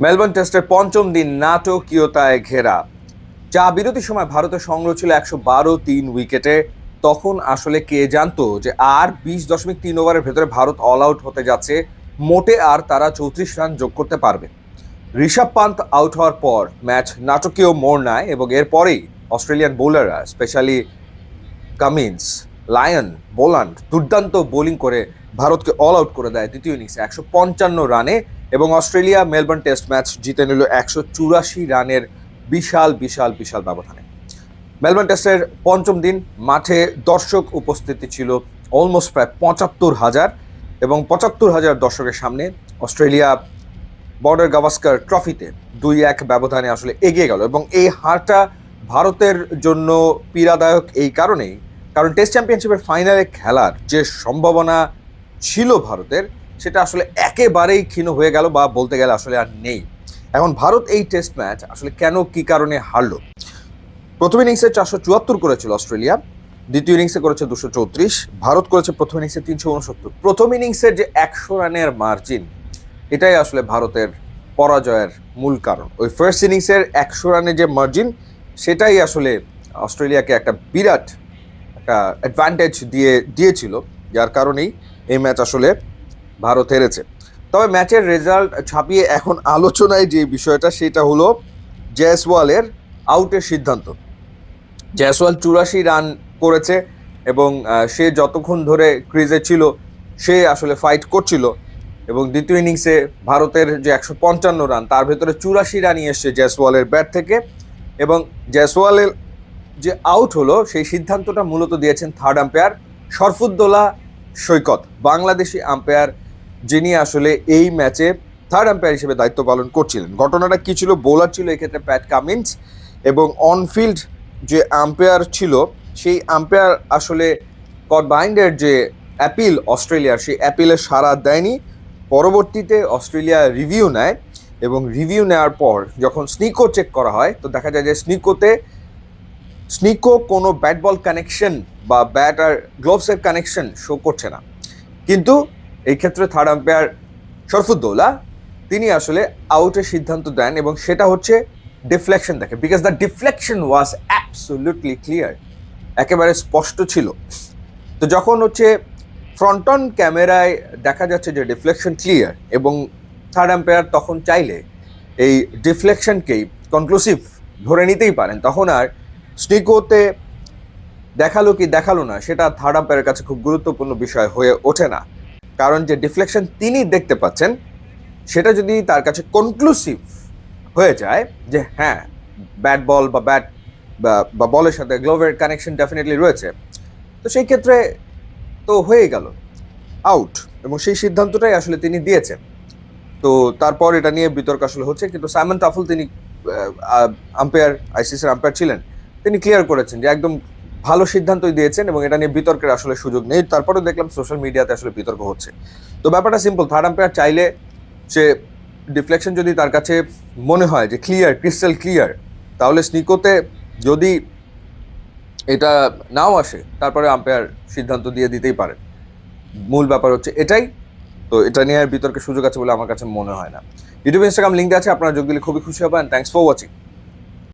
Melbourne টেস্টের পঞ্চম দিন নাটকীয়তায় ঘেরা। চা বিরতির সময় ভারতের সংগ্রহ ছিল 112 উইকেটে। তখন আসলে কে জানতো যে আর 20.3 ওভারের ভেতরে ভারত অল আউট হতে যাচ্ছে, মোটে আর তারা 34 রান যোগ করতে পারবে। ঋষভ পান্ত আউট হওয়ার পর ম্যাচ নাটকীয় মোড় নেয় এবং এরপরেই অস্ট্রেলিয়ান বোলাররা স্পেশালি কামিন্স, লায়ন, বোলান্ড দুর্দান্ত বোলিং করে ভারতকে অল আউট করে দেয় দ্বিতীয় ইনিংসে 155 রানে, এবং অস্ট্রেলিয়া মেলবোর্ন টেস্ট ম্যাচ জিতে নিল 184 রানের বিশাল বিশাল বিশাল ব্যবধানে। মেলবোর্ন টেস্টের পঞ্চম দিন মাঠে দর্শক উপস্থিতি ছিল অলমোস্ট প্রায় 75,000, এবং 75,000 দর্শকের সামনে অস্ট্রেলিয়া বর্ডার গাভাস্কার ট্রফিতে 2-1 ব্যবধানে আসলে এগিয়ে গেল। এবং এই হারটা ভারতের জন্য পীড়াদায়ক এই কারণেই, কারণ টেস্ট চ্যাম্পিয়নশিপের ফাইনালে খেলার যে সম্ভাবনা ছিল ভারতের, সেটা আসলে একেবারেই ক্ষীণ হয়ে গেল, বা বলতে গেলে আসলে আর নেই। এখন ভারত এই টেস্ট ম্যাচ আসলে কেন কি কারণে হারলো? প্রথম ইনিংসে 474 করেছিল অস্ট্রেলিয়া, দ্বিতীয় ইনিংসে করেছে 234, ভারত করেছে প্রথম ইনিংসে 369। প্রথম ইনিংসের যে 100 রানের মার্জিন, এটাই আসলে ভারতের পরাজয়ের মূল কারণ। ওই ফার্স্ট ইনিংসের 100 রানের যে সেটাই আসলে অস্ট্রেলিয়াকে একটা বিরাট একটা অ্যাডভান্টেজ দিয়েছিল, যার কারণেই এই ম্যাচ আসলে ভারত হেরেছে। তবে ম্যাচের রেজাল্ট ছাপিয়ে এখন আলোচনায় যে বিষয়টা, সেটা হলো জয়সওয়ালের আউটের সিদ্ধান্ত। জয়সওয়াল 84 রান করেছে, এবং সে যতক্ষণ ধরে ক্রিজে ছিল সে আসলে ফাইট করছিল, এবং দ্বিতীয় ইনিংসে ভারতের যে 155 রান, তার ভেতরে 84 রানই এসছে জয়সওয়ালের ব্যাট থেকে। এবং জয়সওয়ালের যে আউট হলো, সেই সিদ্ধান্তটা মূলত দিয়েছেন থার্ড আম্পায়ার শরফুদ্দোল্লা সৈকত, বাংলাদেশি আম্পায়ার, যিনি আসলে এই ম্যাচে থার্ড আম্পায়ার হিসেবে দায়িত্ব পালন করছিলেন। ঘটনাটা কি ছিল? বোলার ছিল এক্ষেত্রে প্যাট কামিন্স, এবং অনফিল্ড যে আম্পায়ার ছিল, সেই আম্পায়ার আসলে স্কট বাইন্ডের যে অ্যাপিল অস্ট্রেলিয়ার, সেই অ্যাপিলে সাড়া দেয়নি। পরবর্তীতে অস্ট্রেলিয়া রিভিউ নেয়, এবং রিভিউ নেওয়ার পর যখন স্নিকো চেক করা হয়, তো দেখা যায় যে স্নিকো কোনো ব্যাট বল কানেকশন বা ব্যাট আর গ্লোভসের কানেকশন শো করছে না। কিন্তু এই ক্ষেত্রে থার্ড আম্পায়ার শরফুদ্দৌলা তিনি আসলে আউটের সিদ্ধান্ত দেন, এবং সেটা হচ্ছে ডিফ্লেকশন দেখে, because the deflection was absolutely clear, একেবারে স্পষ্ট ছিল। তো যখন ফ্রন্ট অন ক্যামেরায় দেখা যাচ্ছে যে ডিফ্লেকশন ক্লিয়ার, এবং থার্ড আম্পায়ার তখন চাইলে এই ডিফ্লেকশনকেই কনক্লুসিভ ধরে নিতেই পারেন, তখন আর স্নিকোতে দেখালো কি দেখালো না, সেটা থার্ড আম্পায়ারের কাছে খুব গুরুত্বপূর্ণ বিষয় হয়ে ওঠে না। কারণ যে ডিফ্লেকশন তিনি দেখতে পাচ্ছেন, সেটা যদি তার কাছে কনক্লুসিভ হয়ে যায় যে হ্যাঁ, ব্যাট বল বা ব্যাট বা বলের সাথে গ্লোভের কানেকশন ডেফিনেটলি রয়েছে, তো সেই ক্ষেত্রে তো হয়ে গেল আউট, এবং সেই সিদ্ধান্তটাই আসলে তিনি দিয়েছেন। তো তারপর এটা নিয়ে বিতর্ক আসলে হচ্ছে, কিন্তু সাইমন টাফল, তিনি আম্পায়ার, আইসিসির আম্পায়ার ছিলেন, তিনি ক্লিয়ার করেছেন যে একদম ভালো সিদ্ধান্তই দিয়েছেন, এবং এটা নিয়ে বিতর্কের আসলে সুযোগ নেই। তারপরেও দেখলাম সোশ্যাল মিডিয়াতে আসলে বিতর্ক হচ্ছে। তো ব্যাপারটা সিম্পল, থার্ড আম্পায়ার চাইলে সে ডিফ্লেকশন যদি তার কাছে মনে হয় যে ক্লিয়ার, ক্রিস্টাল ক্লিয়ার, তাহলে স্নিকোতে যদি এটা নাও আসে, তারপরে আম্পায়ার সিদ্ধান্ত দিয়ে দিতেই পারেন। মূল ব্যাপার হচ্ছে এটাই। তো এটা নিয়ে বিতর্কের সুযোগ আছে বলে আমার কাছে মনে হয় না। ইউটিউব, ইনস্টাগ্রাম লিঙ্ক আছে, আপনারা যোগ দিলে খুবই খুশি হবেন। Thanks for watching.